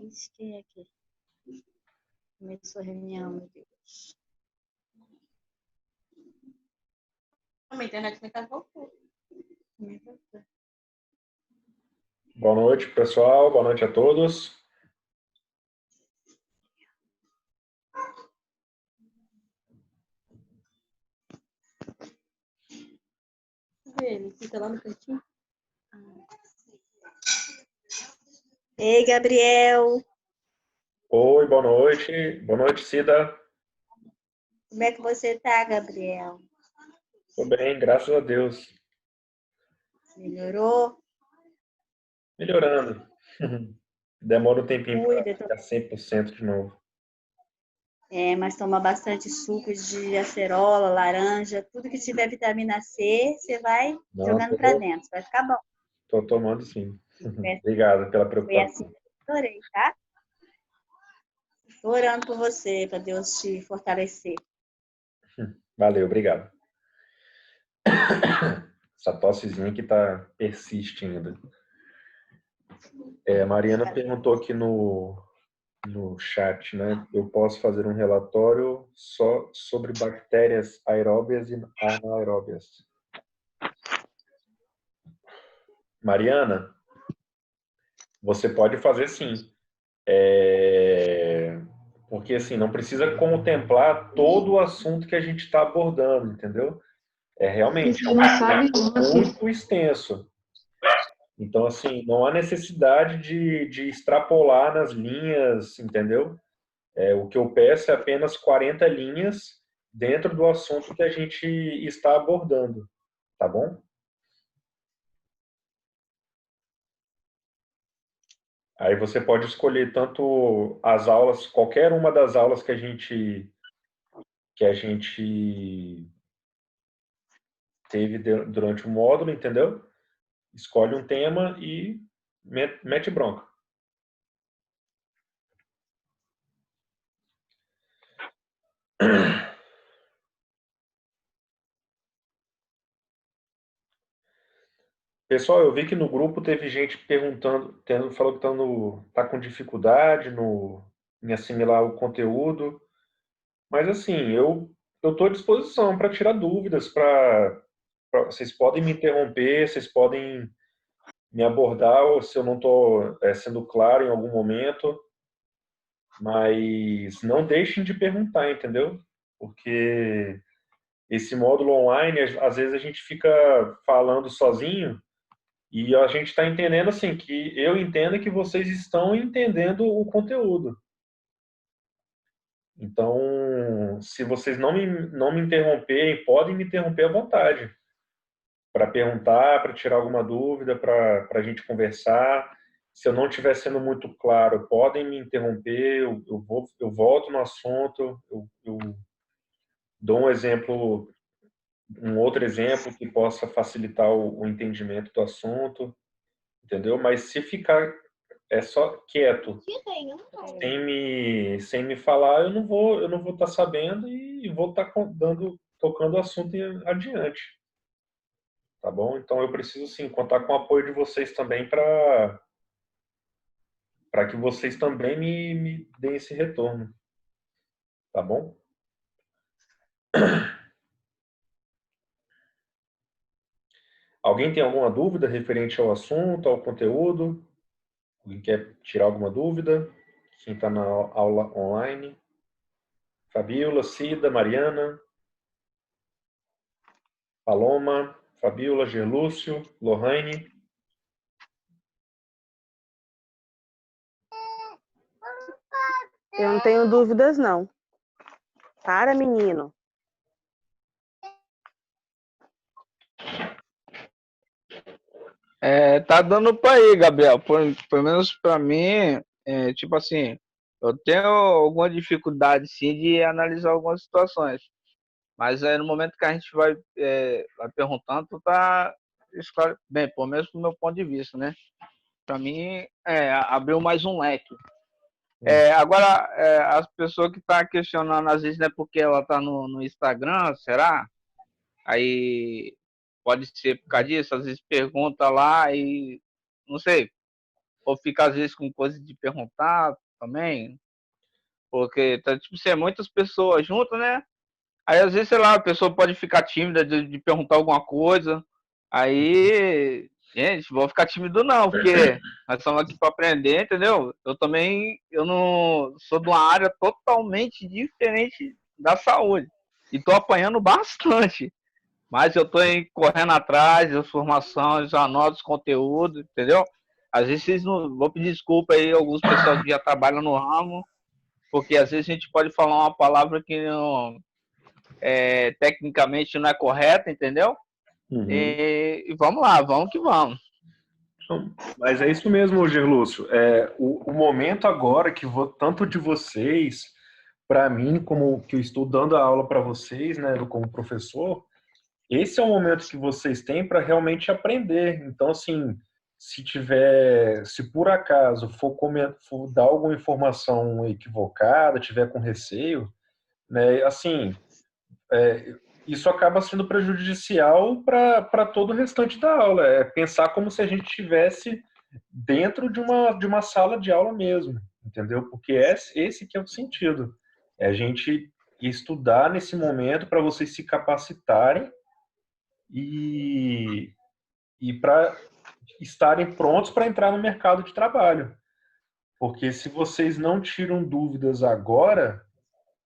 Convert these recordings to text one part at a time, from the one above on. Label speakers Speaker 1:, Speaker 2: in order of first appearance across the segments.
Speaker 1: Ixi, quem é que começou a reunião, meu Deus?
Speaker 2: A internet me tá voltando.
Speaker 3: Boa noite, pessoal. Boa noite a todos.
Speaker 2: Ele fica lá no cantinho.
Speaker 1: Ei, Gabriel,
Speaker 3: Oi, boa noite. Boa noite, Cida.
Speaker 1: como é que você tá, Gabriel?
Speaker 3: Tô bem, graças a Deus.
Speaker 1: Melhorou?
Speaker 3: Melhorando. Demora um tempinho para
Speaker 1: Cuida.
Speaker 3: ficar 100% de novo.
Speaker 1: Mas toma bastante suco de acerola, laranja, tudo que tiver vitamina C, você vai
Speaker 3: Não,
Speaker 1: jogando para dentro, vai ficar bom.
Speaker 3: tô tomando sim.
Speaker 1: Foi
Speaker 3: Obrigado pela
Speaker 1: foi assim
Speaker 3: preocupação.
Speaker 1: que eu orei, tá? Tô orando por você, para Deus te fortalecer.
Speaker 3: Valeu, obrigado. Essa tossezinha que persiste ainda. A Mariana perguntou aqui no chat, né? Eu posso fazer um relatório só sobre bactérias aeróbias e anaeróbias. Mariana, você pode fazer sim. Porque assim, não precisa contemplar todo o assunto que a gente está abordando, entendeu? Realmente
Speaker 4: Você não sabe
Speaker 3: muito extenso. Então, assim, não há necessidade de extrapolar nas linhas, entendeu? O que eu peço é apenas 40 linhas dentro do assunto que a gente está abordando, tá bom? Aí você pode escolher tanto as aulas, qualquer uma das aulas que a gente teve durante o módulo, entendeu? Escolhe um tema e mete bronca. Pessoal, eu vi que no grupo teve gente perguntando, falou que tá com dificuldade em assimilar o conteúdo. Mas assim, eu estou à disposição para tirar dúvidas, vocês podem me interromper, vocês podem me abordar ou se eu não estou sendo claro em algum momento, mas não deixem de perguntar, entendeu? Porque esse módulo online, às vezes a gente fica falando sozinho e a gente está entendendo assim, que eu entendo que vocês estão entendendo o conteúdo. Então, se vocês não me interromperem, podem me interromper à vontade. Para perguntar, para tirar alguma dúvida, para a gente conversar. Se eu não estiver sendo muito claro, podem me interromper, eu volto no assunto, eu dou um outro exemplo que possa facilitar o entendimento do assunto, entendeu? Mas se ficar só quieto, sem me falar, eu não vou estar sabendo e vou estar tocando o assunto adiante. Tá bom? Então eu preciso sim contar com o apoio de vocês também para que vocês também me deem esse retorno. Tá bom? Alguém tem alguma dúvida referente ao assunto, ao conteúdo? Alguém quer tirar alguma dúvida? Quem está na aula online? Fabiola, Cida, Mariana, Paloma, Fabiola, Gerlúcio, Lohane.
Speaker 4: Eu não tenho dúvidas, não. Para, menino.
Speaker 5: Tá dando para ir, Gabriel. Pelo menos para mim, tipo assim, eu tenho alguma dificuldade, sim, de analisar algumas situações. Mas no momento que a gente vai perguntando, tu tá bem, pelo menos do meu ponto de vista, né? Para mim, abriu mais um leque. Agora, as pessoas que estão questionando, às vezes, né, porque ela tá no Instagram, será? Aí pode ser por causa disso, às vezes pergunta lá e não sei. ou fica às vezes com coisa de perguntar também, porque tá, tipo, se é muitas pessoas juntas, né? Aí às vezes, sei lá, a pessoa pode ficar tímida de perguntar alguma coisa. Aí, gente, vou ficar tímido não, porque nós estamos aqui para aprender, entendeu? Eu também, eu não sou de uma área totalmente diferente da saúde e tô apanhando bastante. Mas eu tô correndo atrás das formações, anoto os conteúdos, entendeu? Às vezes vocês não, vou pedir desculpa aí alguns pessoal que já trabalham no ramo, porque às vezes a gente pode falar uma palavra que não, tecnicamente não é correta, entendeu?
Speaker 3: Uhum.
Speaker 5: E vamos lá, vamos que vamos.
Speaker 3: Mas é isso mesmo, Gerlúcio. O momento agora que tanto de vocês, para mim, como que eu estou dando a aula para vocês, né, como professor, esse é o momento que vocês têm para realmente aprender. Então, assim, se por acaso for dar alguma informação equivocada, tiver com receio, né, assim, isso acaba sendo prejudicial para todo o restante da aula. É pensar como se a gente estivesse dentro de uma sala de aula mesmo, entendeu? Porque esse que é o sentido. É a gente estudar nesse momento para vocês se capacitarem e para estarem prontos para entrar no mercado de trabalho. Porque se vocês não tiram dúvidas agora,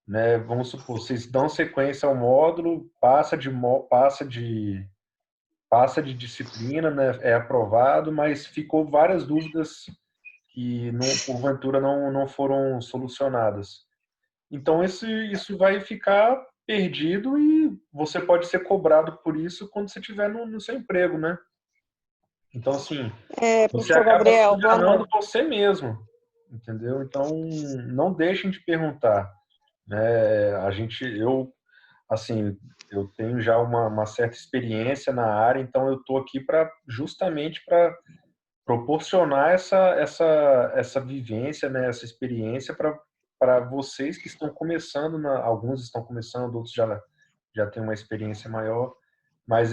Speaker 3: né, vamos supor, vocês dão sequência ao módulo, passa de disciplina, né, é aprovado, mas ficou várias dúvidas que porventura não foram solucionadas. Então isso vai ficar perdido e você pode ser cobrado por isso quando você estiver no seu emprego, né? Então, assim, você
Speaker 4: Professor
Speaker 3: acaba se
Speaker 4: Gabriel, boa
Speaker 3: enganando
Speaker 4: noite.
Speaker 3: você mesmo, entendeu? Então, não deixem de perguntar, né? Assim, eu tenho já uma certa experiência na área, então eu estou aqui justamente para proporcionar essa vivência, né? Essa experiência para vocês que estão começando, alguns estão começando, outros já têm uma experiência maior, mas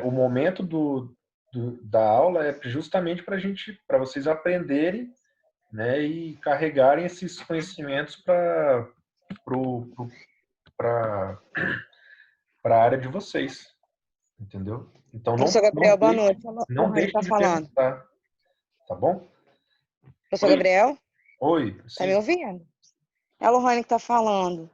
Speaker 3: o momento da aula é justamente para vocês aprenderem, né, e carregarem esses conhecimentos para a área de vocês, entendeu? Então
Speaker 4: Professor Gabriel, boa noite. A
Speaker 3: não
Speaker 4: Lohane
Speaker 3: deixem
Speaker 4: está
Speaker 3: de
Speaker 4: falando.
Speaker 3: perguntar, tá bom?
Speaker 4: Professor Gabriel,
Speaker 3: Oi,
Speaker 4: tá me
Speaker 3: sim.
Speaker 4: ouvindo? É a Lohane que está falando.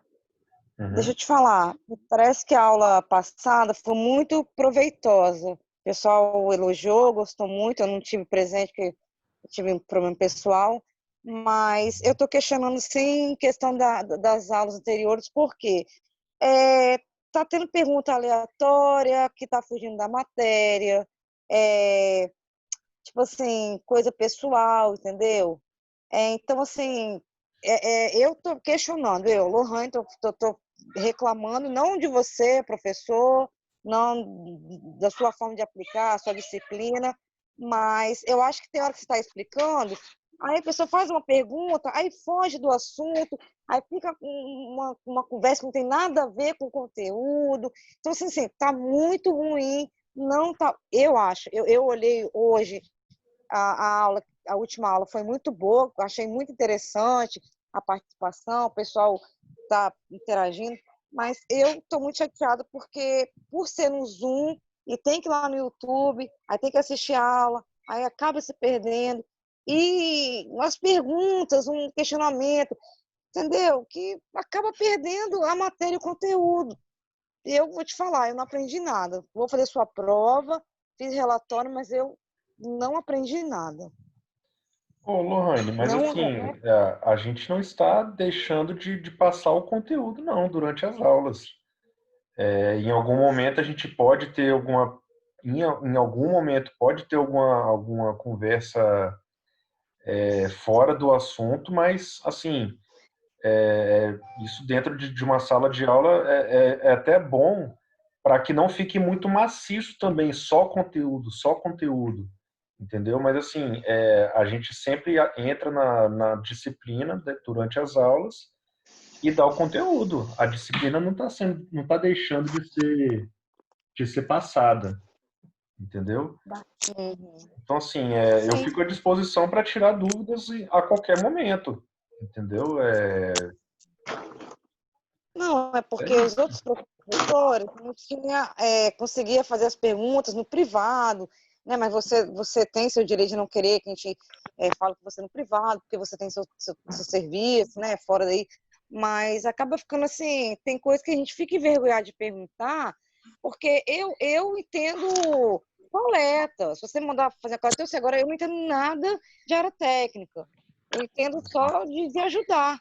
Speaker 4: Deixa
Speaker 3: Uhum.
Speaker 4: eu te falar, parece que a aula passada foi muito proveitosa. O pessoal elogiou, gostou muito, eu não tive presente porque eu tive um problema pessoal, mas eu estou questionando sim questão das aulas anteriores, porque tá tendo pergunta aleatória, que está fugindo da matéria, é, tipo assim, coisa pessoal, entendeu? Então, assim, eu estou questionando, Lohane, estou reclamando, não de você, professor, não da sua forma de aplicar, a sua disciplina, mas eu acho que tem hora que você está explicando, aí a pessoa faz uma pergunta, aí foge do assunto, aí fica uma conversa que não tem nada a ver com o conteúdo. Então, assim, tá muito ruim, não tá, eu acho, eu olhei hoje a última aula foi muito boa, achei muito interessante a participação, o pessoal está interagindo, mas eu estou muito chateada porque, por ser no Zoom, e tem que ir lá no YouTube, aí tem que assistir a aula, aí acaba se perdendo, e umas perguntas, um questionamento, entendeu? Que acaba perdendo a matéria e o conteúdo. E eu vou te falar, eu não aprendi nada. Vou fazer sua prova, fiz relatório, mas eu não aprendi nada.
Speaker 3: Ô, Lohane, mas
Speaker 4: Não,
Speaker 3: assim, a gente não está deixando de passar o conteúdo, não, durante as aulas. Em algum momento a gente pode ter em algum momento pode ter alguma conversa fora do assunto, mas assim, isso dentro de uma sala de aula é até bom para que não fique muito maciço também, só conteúdo, entendeu? Mas assim, a gente sempre entra na disciplina durante as aulas e dá o conteúdo. A disciplina não está deixando de ser passada, entendeu?
Speaker 4: Uhum.
Speaker 3: Então, assim, eu
Speaker 4: Sim.
Speaker 3: fico à disposição para tirar dúvidas a qualquer momento, entendeu?
Speaker 4: Não, é
Speaker 3: É
Speaker 4: porque os
Speaker 3: isso.
Speaker 4: outros professores não tinha, conseguia fazer as perguntas no privado, né? Mas você tem seu direito de não querer que a gente fale com você no privado, porque você tem seu serviço, né? Fora daí. Mas acaba ficando assim, tem coisa que a gente fica envergonhado de perguntar, porque eu entendo coleta. Se você mandar fazer a coleta, eu sei, agora eu não entendo nada de área técnica. Eu entendo só de ajudar.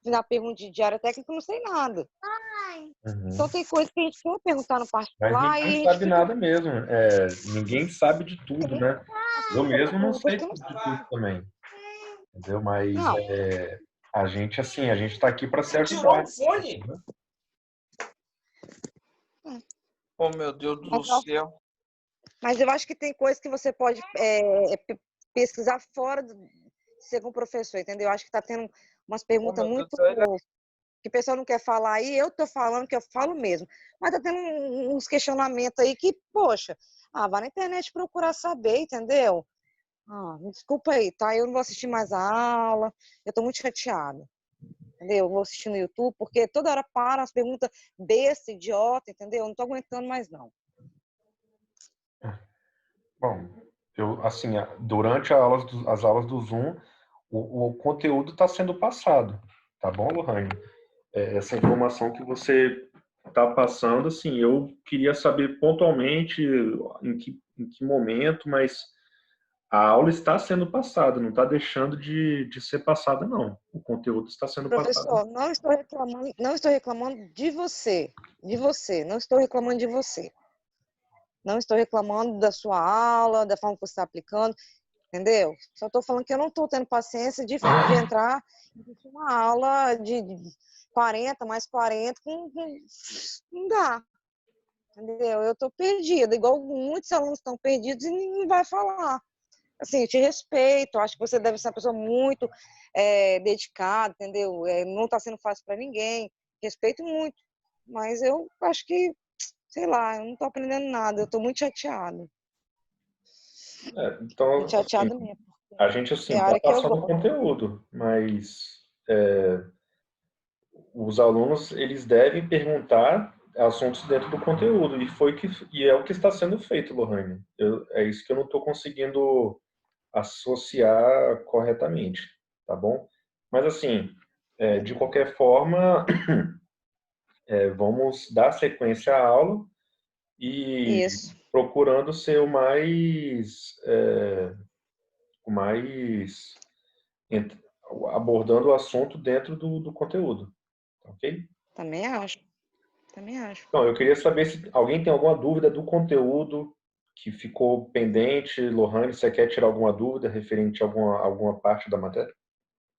Speaker 4: Na pergunta de área técnica, eu não sei nada.
Speaker 3: Uhum.
Speaker 4: Então, tem coisa que a gente quer perguntar no
Speaker 3: Mas
Speaker 4: particular
Speaker 3: ninguém
Speaker 4: e a gente
Speaker 3: sabe
Speaker 4: fica
Speaker 3: nada mesmo. Ninguém sabe de tudo, né? Eu mesmo não
Speaker 4: tem coisa
Speaker 3: sei
Speaker 4: que eu não
Speaker 3: de
Speaker 4: sei.
Speaker 3: tudo também, entendeu? Mas
Speaker 4: Não,
Speaker 3: a gente, assim, a gente está aqui para se
Speaker 5: Tirou
Speaker 3: ajudar.
Speaker 5: o fone?
Speaker 3: Entendeu?
Speaker 5: Oh, meu Deus do
Speaker 4: mas, eu-
Speaker 5: céu.
Speaker 4: mas eu acho que tem coisas que você pode pesquisar fora de ser com professor, entendeu? Eu acho que está tendo umas
Speaker 5: Oh,
Speaker 4: perguntas
Speaker 5: meu Deus
Speaker 4: muito
Speaker 5: do céu.
Speaker 4: que o pessoal não quer falar aí, eu tô falando que eu falo mesmo. Mas tá tendo uns questionamentos aí que, poxa, vai na internet procurar saber, entendeu? Me desculpa aí, tá? Eu não vou assistir mais a aula, eu tô muito chateada, entendeu? Eu vou assistir no YouTube, porque toda hora para as perguntas besta, idiota, entendeu? Eu não tô aguentando mais, não.
Speaker 3: Bom, assim, durante as aulas do Zoom, o conteúdo está sendo passado, tá bom, Lohane? Essa informação que você está passando, assim, eu queria saber pontualmente em que momento, mas a aula está sendo passada, não está deixando de ser passada, não. O conteúdo está sendo passado.
Speaker 4: Professor, não estou reclamando de você, não estou reclamando de você. Não estou reclamando da sua aula, da forma que você está aplicando, entendeu? Só estou falando que eu não estou tendo paciência de entrar em uma aula de 40 mais 40, não dá, entendeu? Eu estou perdida, igual muitos alunos estão perdidos e ninguém vai falar. Assim, eu te respeito, acho que você deve ser uma pessoa muito dedicada, entendeu? Não está sendo fácil para ninguém, respeito muito, mas eu acho que, sei lá, eu não estou aprendendo nada, eu estou muito chateada. Muito
Speaker 3: Então, assim,
Speaker 4: chateada mesmo.
Speaker 3: a gente,
Speaker 4: É
Speaker 3: assim,
Speaker 4: a
Speaker 3: está
Speaker 4: área que eu
Speaker 3: passando o
Speaker 4: gosto.
Speaker 3: conteúdo, mas os alunos, eles devem perguntar assuntos dentro do conteúdo, e é o que está sendo feito, Lohane. É isso que eu não estou conseguindo associar corretamente, tá bom? Mas, assim, de qualquer forma, vamos dar sequência à aula e
Speaker 4: Isso,
Speaker 3: procurando ser o mais ent- abordando o assunto dentro do conteúdo, ok?
Speaker 4: também acho, também acho.
Speaker 3: Então, eu queria saber se alguém tem alguma dúvida do conteúdo que ficou pendente. Lohane, você quer tirar alguma dúvida referente a alguma parte da matéria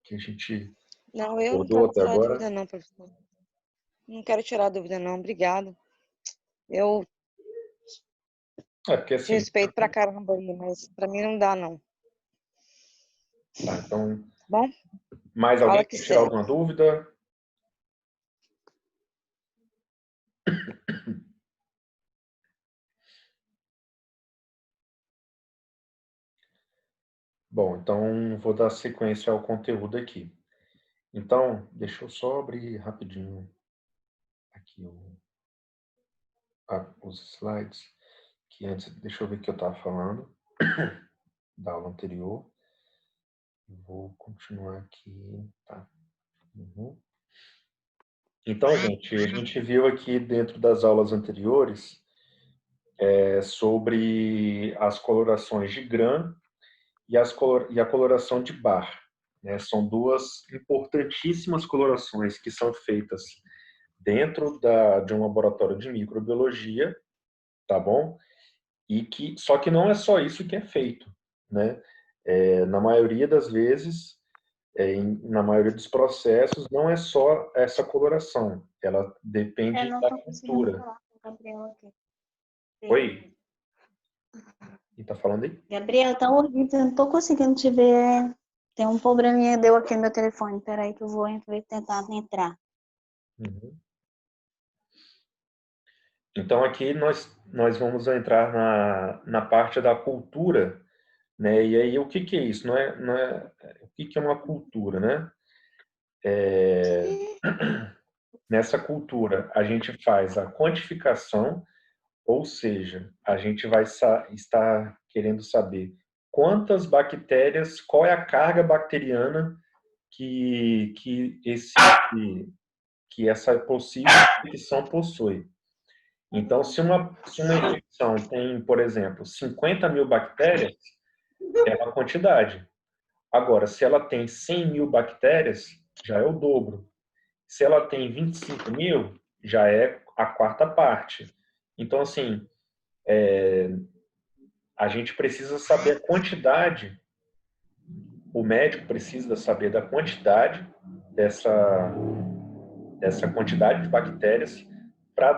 Speaker 3: que a gente
Speaker 4: Não, eu não
Speaker 3: abordou
Speaker 4: quero
Speaker 3: até
Speaker 4: tirar
Speaker 3: agora?
Speaker 4: dúvida não, professor. Não quero tirar dúvida não, obrigado. Eu
Speaker 3: Porque
Speaker 4: te
Speaker 3: assim,
Speaker 4: respeito pra caramba aí, mas pra mim não dá não.
Speaker 3: tá, então,
Speaker 4: Bom,
Speaker 3: mais alguém
Speaker 4: fala que
Speaker 3: quer tirar
Speaker 4: segue.
Speaker 3: alguma dúvida? Bom, então vou dar sequência ao conteúdo aqui. Então, deixa eu só abrir rapidinho aqui os slides, que antes, deixa eu ver o que eu estava falando da aula anterior. Vou continuar aqui, tá? Uhum. Então, gente, a gente viu aqui dentro das aulas anteriores sobre as colorações de Gram e a coloração de Barr, né? São duas importantíssimas colorações que são feitas dentro de um laboratório de microbiologia, tá bom? Só que não é só isso que é feito, né? Na maioria das vezes, na maioria dos processos, não é só essa coloração, ela
Speaker 1: Eu
Speaker 3: depende
Speaker 1: não
Speaker 3: da
Speaker 1: estou conseguindo
Speaker 3: cultura.
Speaker 1: falar com o Gabriel aqui.
Speaker 3: Oi? Quem tá falando aí?
Speaker 1: Gabriel, tá horrível, eu não tô conseguindo te ver. Tem um probleminha, deu aqui no meu telefone. Peraí que eu vou tentar entrar.
Speaker 3: Uhum. Então, aqui nós vamos entrar na parte da cultura, né? E aí, o que que é isso? O que que é uma cultura, né? Nessa cultura, a gente faz a quantificação, ou seja, a gente vai estar querendo saber quantas bactérias, qual é a carga bacteriana que essa possível infecção possui. Então, se uma infecção tem, por exemplo, 50 mil bactérias, é uma quantidade. Agora, se ela tem 100 mil bactérias, já é o dobro. Se ela tem 25 mil, já é a quarta parte. Então, assim, a gente precisa saber a quantidade, o médico precisa saber da quantidade dessa quantidade de bactérias para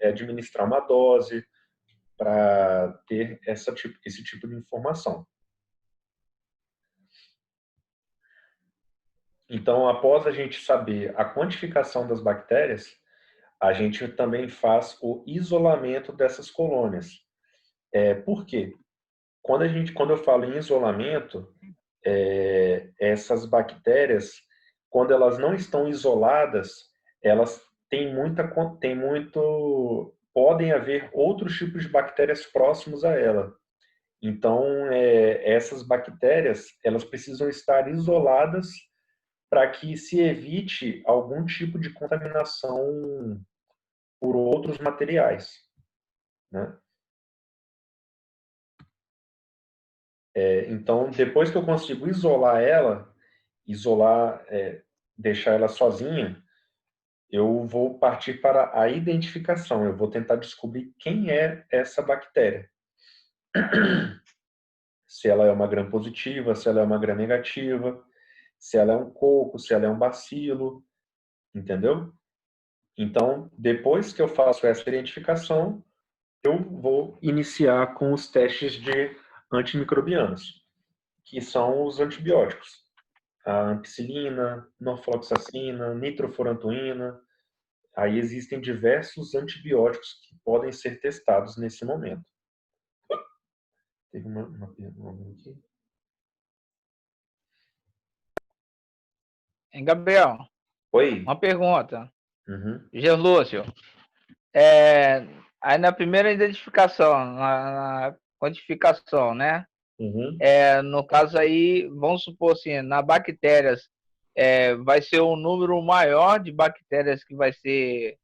Speaker 3: administrar uma dose, para ter esse tipo de informação. Então, após a gente saber a quantificação das bactérias, a gente também faz o isolamento dessas colônias. Por quê? Quando eu falo em isolamento, essas bactérias, quando elas não estão isoladas, elas podem haver outros tipos de bactérias próximos a ela. Então, essas bactérias, elas precisam estar isoladas para que se evite algum tipo de contaminação por outros materiais, né? Então, depois que eu consigo deixar ela sozinha, eu vou partir para a identificação. Eu vou tentar descobrir quem é essa bactéria. Se ela é uma gram-positiva, se ela é uma gram-negativa, se ela é um coco, se ela é um bacilo, entendeu? Então, depois que eu faço essa identificação, eu vou iniciar com os testes de antimicrobianos, que são os antibióticos. A ampicilina, norfloxacina, nitrofurantoína. Aí existem diversos antibióticos que podem ser testados nesse momento. Teve uma pergunta aqui.
Speaker 5: Hein, Gabriel,
Speaker 3: Oi.
Speaker 5: uma pergunta.
Speaker 3: Uhum.
Speaker 5: Gerlúcio, aí na primeira identificação, na quantificação, né?
Speaker 3: Uhum.
Speaker 5: No caso aí, vamos supor assim, na bactérias, vai ser um número maior de bactérias que vai ser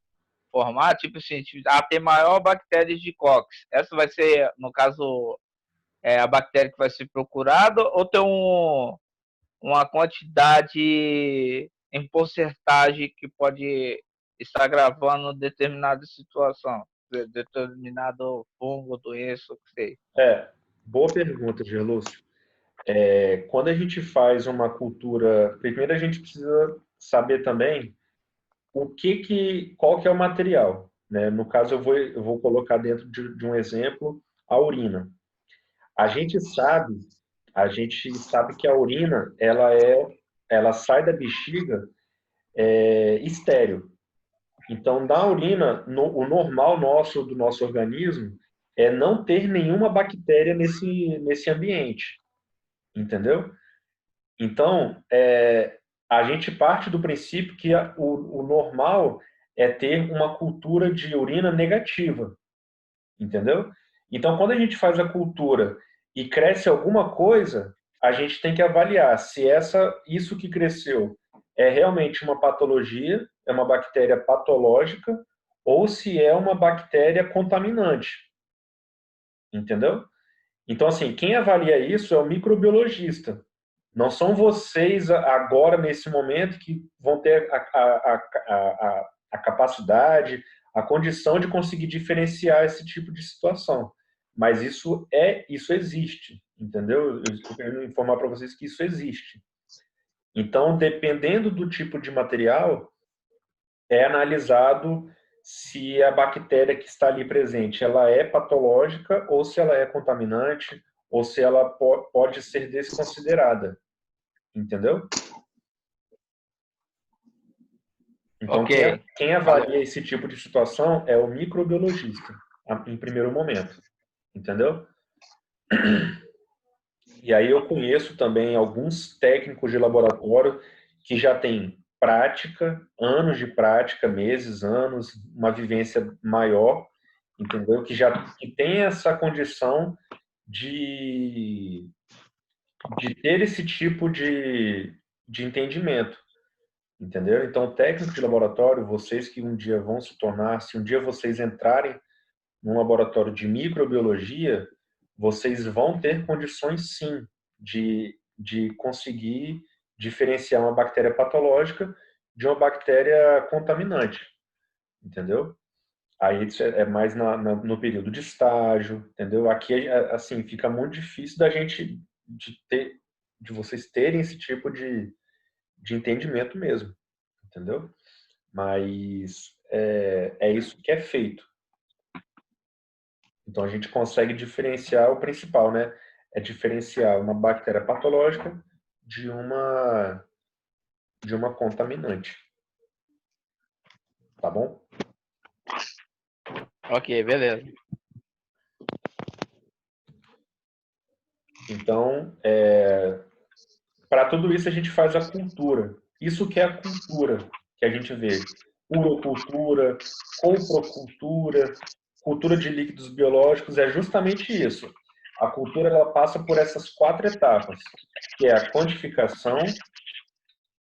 Speaker 5: formado, tipo assim, tem maior bactérias de Cox. Essa vai ser, no caso, a bactéria que vai ser procurada, ou tem uma quantidade em porcentagem que pode estar gravando determinada situação, determinado fungo, doença, o que sei.
Speaker 3: Boa pergunta, Gerlúcio. Quando a gente faz uma cultura, primeiro a gente precisa saber também qual que é o material, né? No caso, eu vou colocar dentro de um exemplo a urina. A gente sabe, a gente sabe que a urina ela sai da bexiga estéril. Então, da urina, o normal do nosso organismo é não ter nenhuma bactéria nesse ambiente, entendeu? Então, a gente parte do princípio que o normal é ter uma cultura de urina negativa, entendeu? Então, quando a gente faz a cultura e cresce alguma coisa, a gente tem que avaliar se isso que cresceu é realmente uma patologia, é uma bactéria patológica, ou se é uma bactéria contaminante, entendeu? Então, assim, quem avalia isso é o microbiologista. Não são vocês agora, nesse momento, que vão ter a capacidade, a condição de conseguir diferenciar esse tipo de situação. Mas isso existe, entendeu? Eu estou querendo informar para vocês que isso existe. Então, dependendo do tipo de material, é analisado se a bactéria que está ali presente ela é patológica ou se ela é contaminante ou se ela pode ser desconsiderada. Entendeu? Então,
Speaker 5: Ok.
Speaker 3: quem avalia esse tipo de situação é o microbiologista, em primeiro momento. Entendeu? E aí eu conheço também alguns técnicos de laboratório que já têm prática, anos de prática, meses, anos, uma vivência maior, entendeu? Que tem essa condição de, de ter esse tipo de entendimento, entendeu? Então, técnico de laboratório, vocês que um dia vão se tornar, se um dia vocês entrarem num laboratório de microbiologia, vocês vão ter condições, sim, de conseguir diferenciar uma bactéria patológica de uma bactéria contaminante, entendeu? Aí isso é mais no período de estágio, entendeu? Aqui, assim, fica muito difícil da gente, de vocês terem esse tipo de entendimento mesmo, entendeu? Mas é isso que é feito. Então, a gente consegue diferenciar o principal, né? É diferenciar uma bactéria patológica de uma contaminante. Tá bom?
Speaker 5: Ok, beleza.
Speaker 3: Então, para tudo isso, a gente faz a cultura. Isso que é a cultura que a gente vê. Urocultura, coprocultura, cultura de líquidos biológicos, é justamente isso. A cultura ela passa por essas 4 etapas, que é a quantificação,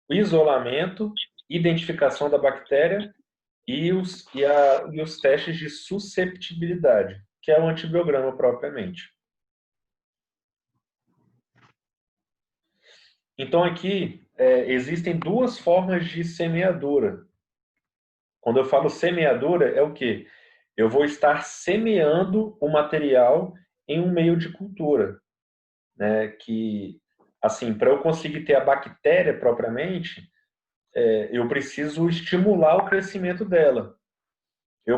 Speaker 3: o isolamento, identificação da bactéria e os testes de susceptibilidade, que é o antibiograma propriamente. Então, aqui existem 2 formas de semeadura. Quando eu falo semeadura, é o quê? Eu vou estar semeando o material em um meio de cultura, né? Que, assim, para eu conseguir ter a bactéria propriamente, eu preciso estimular o crescimento dela.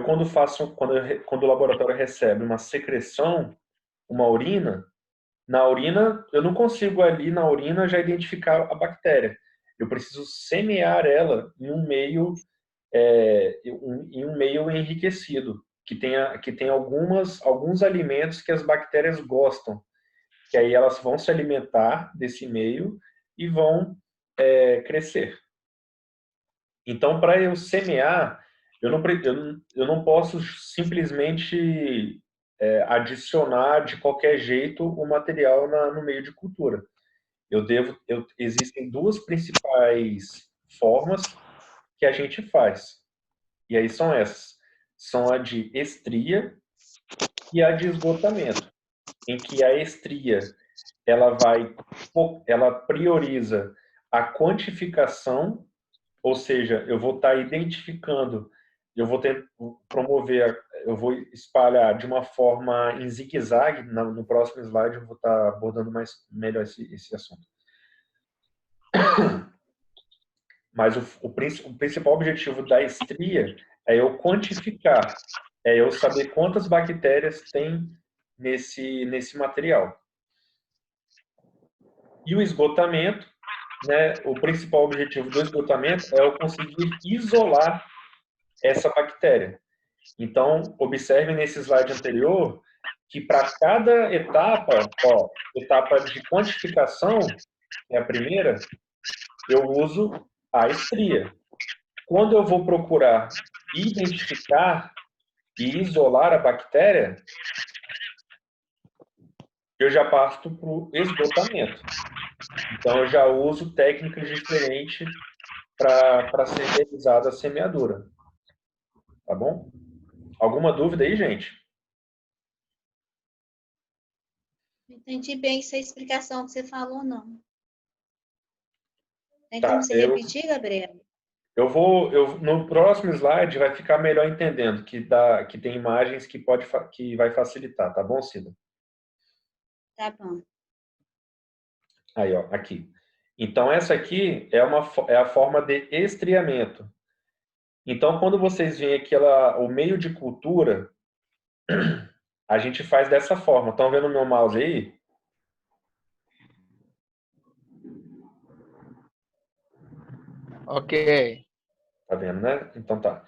Speaker 3: Quando o laboratório recebe uma secreção, uma urina, na urina, eu não consigo ali na urina já identificar a bactéria. Eu preciso semear ela em um meio enriquecido, que tem alguns alimentos que as bactérias gostam, que aí elas vão se alimentar desse meio e vão crescer. Então, para eu semear, eu não posso simplesmente adicionar de qualquer jeito o material no meio de cultura. Existem 2 principais formas que a gente faz. E aí são essas. São a de estria e a de esgotamento. Em que a estria, ela prioriza a quantificação, ou seja, eu vou estar identificando, eu vou espalhar de uma forma em zigue-zague. No próximo slide eu vou estar abordando melhor esse assunto. Mas o principal objetivo da estria é eu quantificar, é eu saber quantas bactérias tem nesse material. E o esgotamento, né, o principal objetivo do esgotamento é eu conseguir isolar essa bactéria. Então, observe nesse slide anterior que para cada etapa, etapa de quantificação, é a primeira, eu uso a estria. Quando eu vou procurar identificar e isolar a bactéria, eu já parto para o esgotamento. Então, eu já uso técnicas diferentes para ser realizada a semeadura. Tá bom? Alguma dúvida aí, gente?
Speaker 1: Não entendi bem essa explicação que você falou, não. Tem
Speaker 3: Tá,
Speaker 1: como você repetir, Gabriel?
Speaker 3: no próximo slide vai ficar melhor entendendo, que tem imagens que vai facilitar, tá bom, Cida?
Speaker 1: Tá bom.
Speaker 3: Aí, ó, aqui. Então, essa aqui é a forma de estriamento. Então, quando vocês veem aqui o meio de cultura, a gente faz dessa forma. Estão vendo o meu mouse aí?
Speaker 5: Ok.
Speaker 3: Tá vendo, né? Então tá.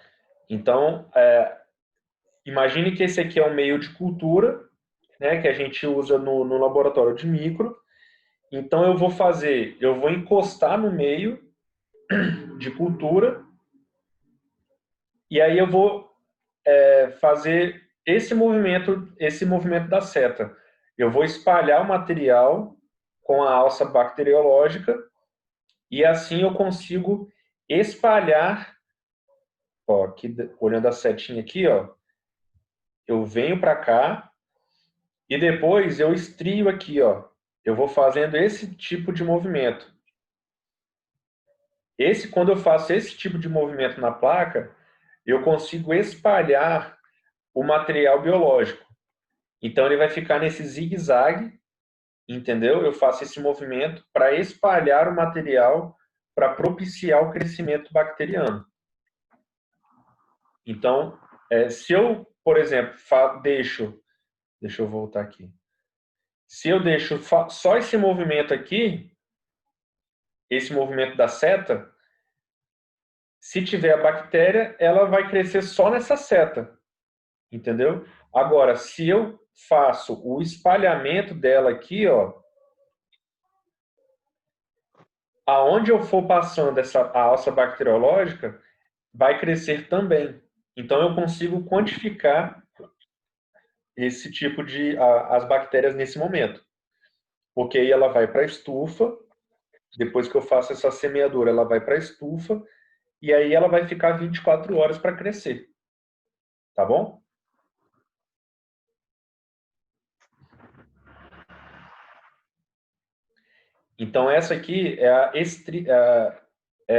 Speaker 3: Então, imagine que esse aqui é um meio de cultura, né, que a gente usa no laboratório de micro. Então eu vou encostar no meio de cultura e aí eu vou fazer esse movimento da seta. Eu vou espalhar o material com a alça bacteriológica e assim eu consigo espalhar, ó, aqui, olhando a setinha aqui, ó, eu venho para cá e depois eu estrio aqui, ó. Eu vou fazendo esse tipo de movimento. Quando eu faço esse tipo de movimento na placa, eu consigo espalhar o material biológico. Então ele vai ficar nesse zigue-zague, entendeu? Eu faço esse movimento para espalhar o material para propiciar o crescimento bacteriano. Então, se eu, por exemplo, deixa eu voltar aqui. Se eu deixo só esse movimento aqui, esse movimento da seta, se tiver a bactéria, ela vai crescer só nessa seta, entendeu? Agora, se eu faço o espalhamento dela aqui, ó, aonde eu for passando a alça bacteriológica, vai crescer também. Então, eu consigo quantificar esse tipo de as bactérias nesse momento. Porque aí ela vai para a estufa, depois que eu faço essa semeadura, ela vai para a estufa, e aí ela vai ficar 24 horas para crescer. Tá bom? Então, essa aqui é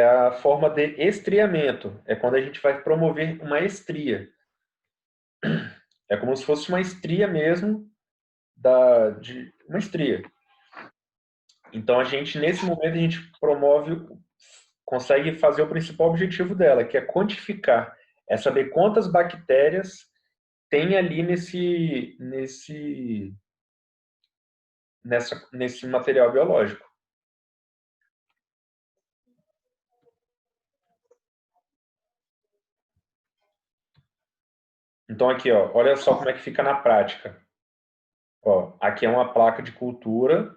Speaker 3: a forma de estriamento. É quando a gente vai promover uma estria. É como se fosse uma estria mesmo, de uma estria. Então, nesse momento, a gente consegue fazer o principal objetivo dela, que é quantificar. É saber quantas bactérias tem ali nesse material biológico. Então aqui, ó, olha só como é que fica na prática. Ó, aqui é uma placa de cultura,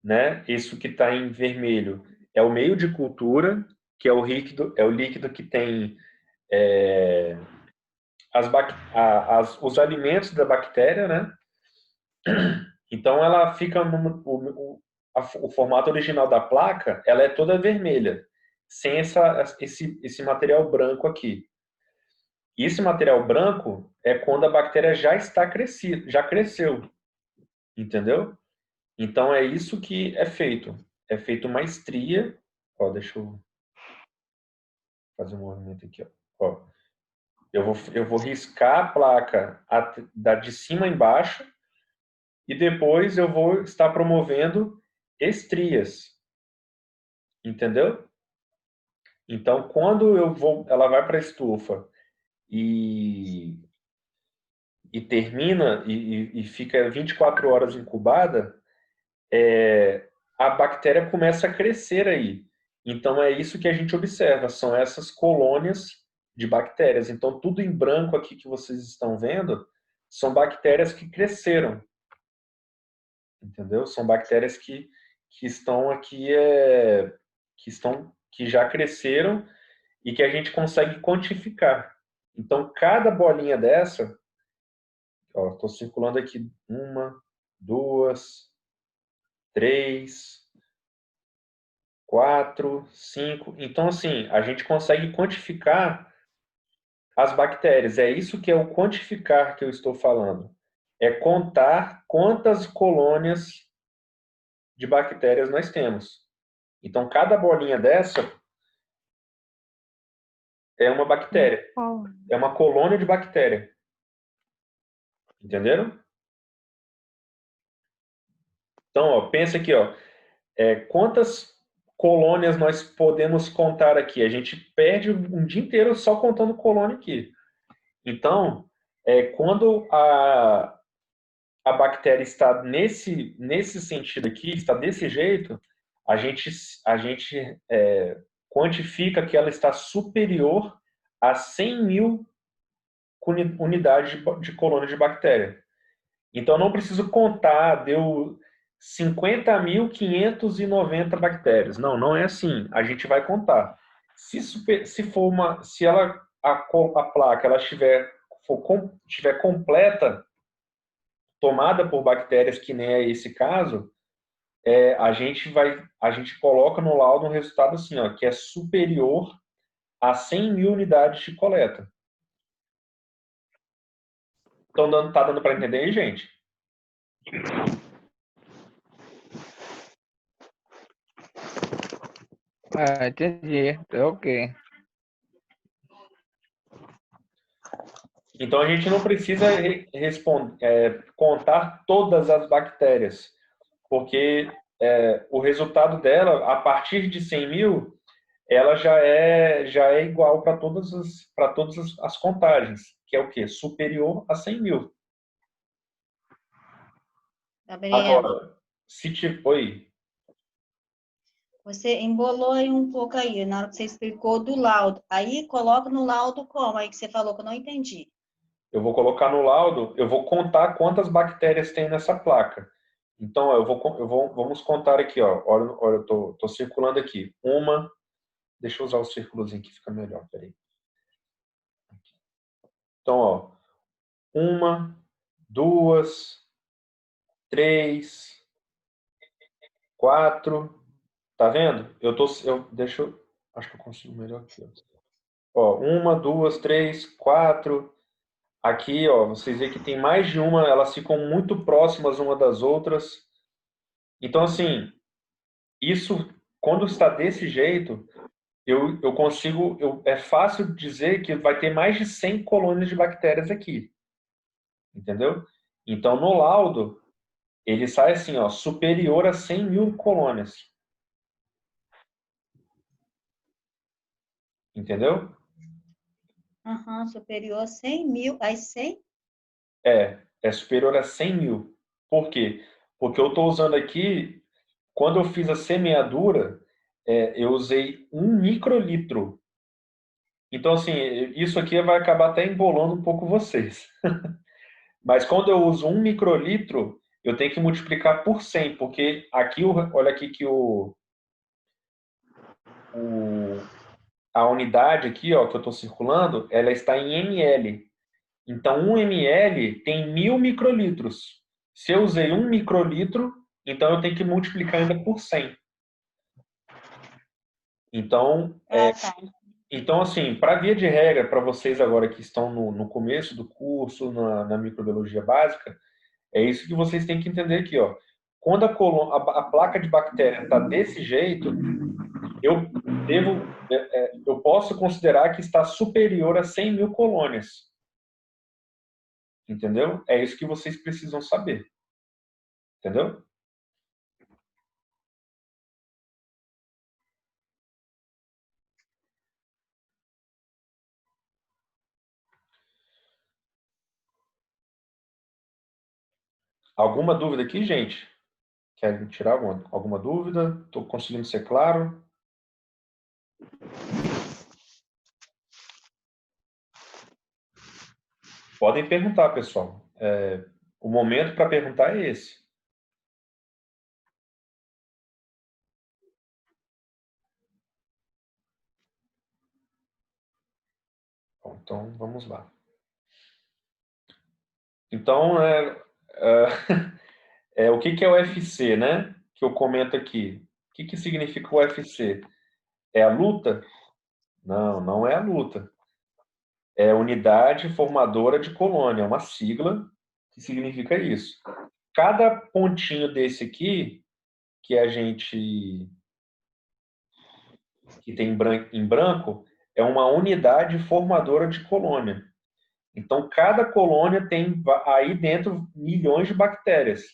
Speaker 3: né? Isso que está em vermelho é o meio de cultura, que é o líquido que tem os alimentos da bactéria, né? Então ela fica o formato original da placa, ela é toda vermelha, sem esse material branco aqui. E esse material branco é quando a bactéria já está crescida, já cresceu, entendeu? Então é isso que é feito. É feito uma estria. Ó, deixa eu fazer um movimento aqui, ó. Eu vou riscar a placa de cima a embaixo e depois eu vou estar promovendo estrias, entendeu? Então quando ela vai para a estufa e termina e fica 24 horas incubada, a bactéria começa a crescer aí. Então é isso que a gente observa, são essas colônias de bactérias. Então tudo em branco aqui que vocês estão vendo são bactérias que cresceram. Entendeu? São bactérias que estão aqui, que já cresceram e que a gente consegue quantificar. Então cada bolinha dessa, estou circulando aqui 1, 2, 3, 4, 5. Então, assim, a gente consegue quantificar as bactérias. É isso que é o quantificar que eu estou falando. É contar quantas colônias de bactérias nós temos. Então, cada bolinha dessa é uma bactéria. É uma colônia de bactéria. Entenderam? Então, ó, pensa aqui, ó, quantas colônias nós podemos contar aqui? A gente perde um dia inteiro só contando colônia aqui. Então, quando a bactéria está nesse sentido aqui, está desse jeito, a gente quantifica que ela está superior a 100 mil unidades de colônia de bactéria. Então, não preciso contar, deu 50.590 bactérias. Não, não é assim. A gente vai contar. Se a placa ela estiver completa, tomada por bactérias, que nem é esse caso, a gente coloca no laudo um resultado assim, ó, que é superior a 100 mil unidades de coleta. Então, tá dando para entender aí, gente?
Speaker 5: Entendi. Ok.
Speaker 3: Então, a gente não precisa contar todas as bactérias, porque o resultado dela, a partir de 100 mil, ela já é igual para todas as contagens, que é o quê? Superior a 100 mil.
Speaker 1: Gabriel,
Speaker 3: Agora, Oi.
Speaker 1: você embolou aí um pouco aí, na hora que você explicou do laudo. Aí coloca no laudo como? Aí que você falou que eu não entendi.
Speaker 3: Eu vou colocar no laudo, eu vou contar quantas bactérias tem nessa placa. Então, vamos contar aqui, ó. Olha, eu tô circulando aqui. Deixa eu usar o círculozinho que fica melhor, peraí. Então, ó, 1, 2, 3, 4. Tá vendo? Acho que eu consigo melhor aqui, ó. 1, 2, 3, 4. Aqui, ó, vocês veem que tem mais de uma, elas ficam muito próximas uma das outras. Então, assim, isso, quando está desse jeito, eu consigo, é fácil dizer que vai ter mais de 100 colônias de bactérias aqui. Entendeu? Então, no laudo, ele sai assim, ó, superior a 100 mil colônias. Entendeu?
Speaker 1: Aham, superior a 100 mil. Aí 100?
Speaker 3: É superior a 100 mil. Por quê? Porque eu estou usando aqui, quando eu fiz a semeadura, eu usei 1 microlitro. Então, assim, isso aqui vai acabar até embolando um pouco vocês. Mas quando eu uso 1 microlitro, eu tenho que multiplicar por 100, porque aqui, olha aqui que a unidade aqui, ó, que eu estou circulando, ela está em ml. Então, 1 ml tem 1000 microlitros. Se eu usei 1 microlitro, então eu tenho que multiplicar ainda por 100. Então,
Speaker 1: Tá.
Speaker 3: então assim, para via de regra, para vocês agora que estão no começo do curso, na microbiologia básica, é isso que vocês têm que entender aqui, ó. Quando a placa de bactéria está desse jeito, eu eu posso considerar que está superior a 100 mil colônias. Entendeu? É isso que vocês precisam saber. Entendeu? Alguma dúvida aqui, gente? Querem tirar alguma dúvida? Estou conseguindo ser claro? Podem perguntar, pessoal. O momento para perguntar é esse. Bom, então, vamos lá. Então, o que é o UFC, né? Que eu comento aqui. O que significa o UFC? É a luta? Não, não é a luta. É Unidade Formadora de Colônia, é uma sigla que significa isso. Cada pontinho desse aqui, que tem em branco, é uma unidade formadora de colônia. Então, cada colônia tem aí dentro milhões de bactérias.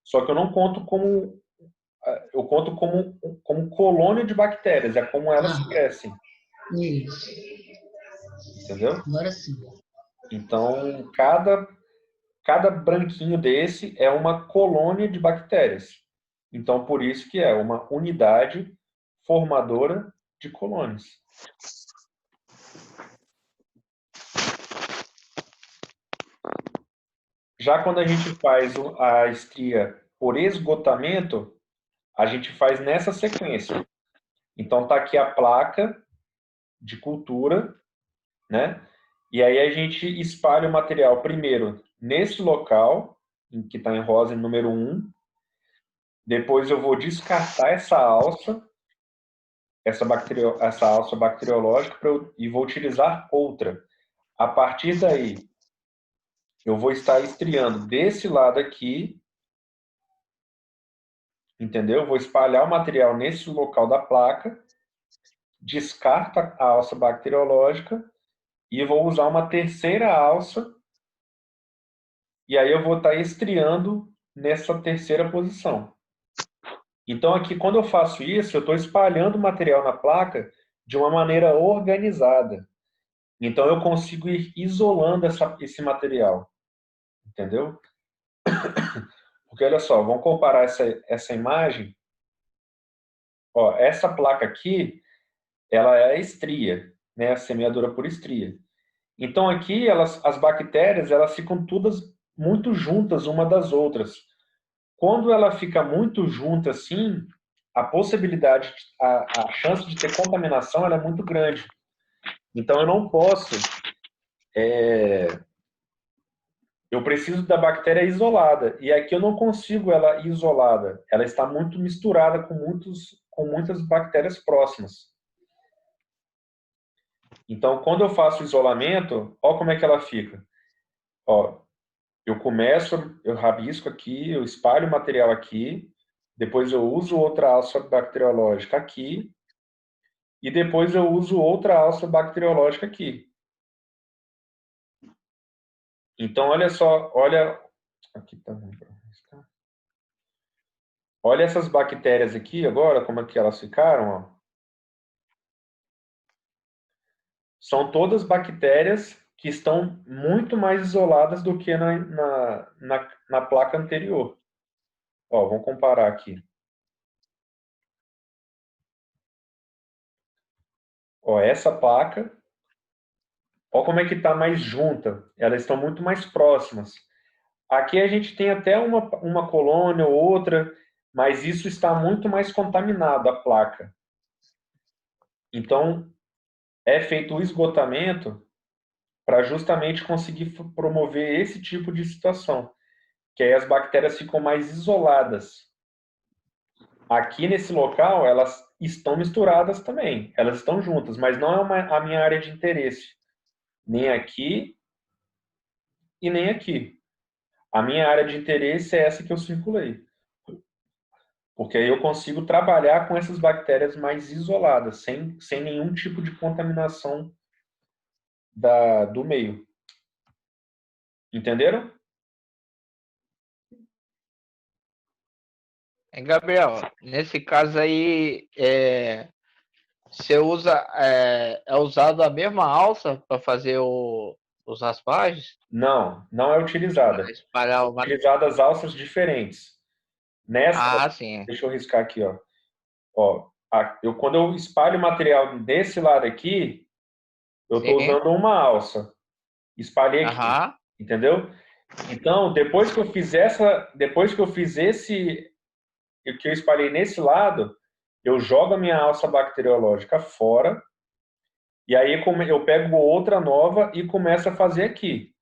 Speaker 3: Só que eu não conto como... Eu conto como colônia de bactérias, é como elas crescem.
Speaker 6: Isso.
Speaker 3: Entendeu?
Speaker 6: Agora sim.
Speaker 3: Então, cada branquinho desse é uma colônia de bactérias. Então, por isso que é uma unidade formadora de colônias. Já quando a gente faz a estria por esgotamento, a gente faz nessa sequência. Então tá aqui a placa de cultura, né? E aí a gente espalha o material primeiro nesse local, em que está em rosa, número 1. Depois eu vou descartar essa alça, essa alça bacteriológica, e vou utilizar outra. A partir daí, eu vou estar estriando desse lado aqui, entendeu? Eu vou espalhar o material nesse local da placa, descarto a alça bacteriológica e vou usar uma terceira alça, e aí eu vou estar estriando nessa terceira posição. Então, aqui, quando eu faço isso, eu estou espalhando o material na placa de uma maneira organizada. Então, eu consigo ir isolando esse material. Entendeu? Porque, olha só, vamos comparar essa imagem. Ó, essa placa aqui, ela é a estria, né? A semeadura por estria. Então, aqui, as bactérias, elas ficam todas muito juntas uma das outras. Quando ela fica muito junta assim, a possibilidade, a chance de ter contaminação, ela é muito grande. Então, eu não posso... eu preciso da bactéria isolada. E aqui eu não consigo ela isolada. Ela está muito misturada com muitas bactérias próximas. Então, quando eu faço isolamento, olha como é que ela fica. Ó, eu rabisco aqui, eu espalho o material aqui, depois eu uso outra alça bacteriológica aqui, e depois eu uso outra alça bacteriológica aqui. Então, olha só, olha... Aqui também. Olha essas bactérias aqui agora, como é que elas ficaram, ó. São todas bactérias que estão muito mais isoladas do que na placa anterior. Ó, vamos comparar aqui. Ó, essa placa, ó como é que está mais junta. Elas estão muito mais próximas. Aqui a gente tem até uma colônia ou outra, mas isso está muito mais contaminado, a placa. Então, é feito o esgotamento para justamente conseguir promover esse tipo de situação, que aí as bactérias ficam mais isoladas. Aqui nesse local, elas estão misturadas também, elas estão juntas, mas não é a minha área de interesse, nem aqui e nem aqui. A minha área de interesse é essa que eu circulei, porque aí eu consigo trabalhar com essas bactérias mais isoladas, sem nenhum tipo de contaminação do meio. Entenderam?
Speaker 5: Gabriel, nesse caso aí, você usa, é usado a mesma alça para fazer os raspagens?
Speaker 3: Não, não é utilizada.
Speaker 5: Para espalhar o material?
Speaker 3: Utilizadas alças diferentes. Nessa,
Speaker 5: Ah, sim.
Speaker 3: deixa eu riscar aqui, ó. Ó, quando eu espalho o material desse lado aqui, eu estou
Speaker 5: Sim.
Speaker 3: usando uma alça. Espalhei aqui,
Speaker 5: Aham.
Speaker 3: entendeu? Então, depois que eu fiz o que eu espalhei nesse lado, eu jogo a minha alça bacteriológica fora, e aí eu pego outra nova e começo a fazer aqui.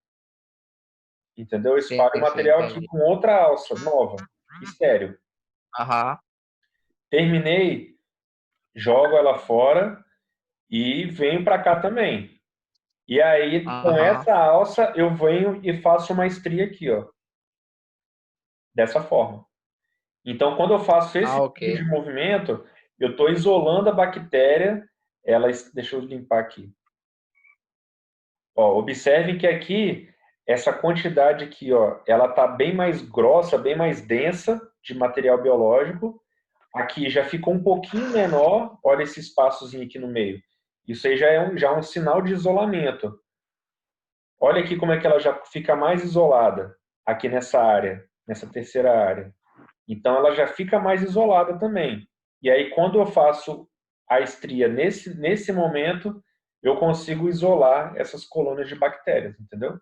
Speaker 3: Entendeu? Eu
Speaker 5: Sim,
Speaker 3: espalho o
Speaker 5: sim,
Speaker 3: material aqui
Speaker 5: entendi.
Speaker 3: com outra alça nova, estéreo.
Speaker 5: Aham.
Speaker 3: Terminei, jogo ela fora e venho para cá também. E aí, com
Speaker 5: Aham.
Speaker 3: essa alça, eu venho e faço uma estria aqui, ó. Dessa forma. Então, quando eu faço esse
Speaker 5: Ah,
Speaker 3: tipo de
Speaker 5: ok.
Speaker 3: movimento, eu estou isolando a bactéria. Deixa eu limpar aqui. Ó, observem que aqui, essa quantidade aqui, ó, ela está bem mais grossa, bem mais densa de material biológico. Aqui já ficou um pouquinho menor, olha esse espaçozinho aqui no meio. Isso aí já é um sinal de isolamento. Olha aqui como é que ela já fica mais isolada, aqui nessa área, nessa terceira área. Então ela já fica mais isolada também. E aí quando eu faço a estria nesse momento, eu consigo isolar essas colônias de bactérias, entendeu?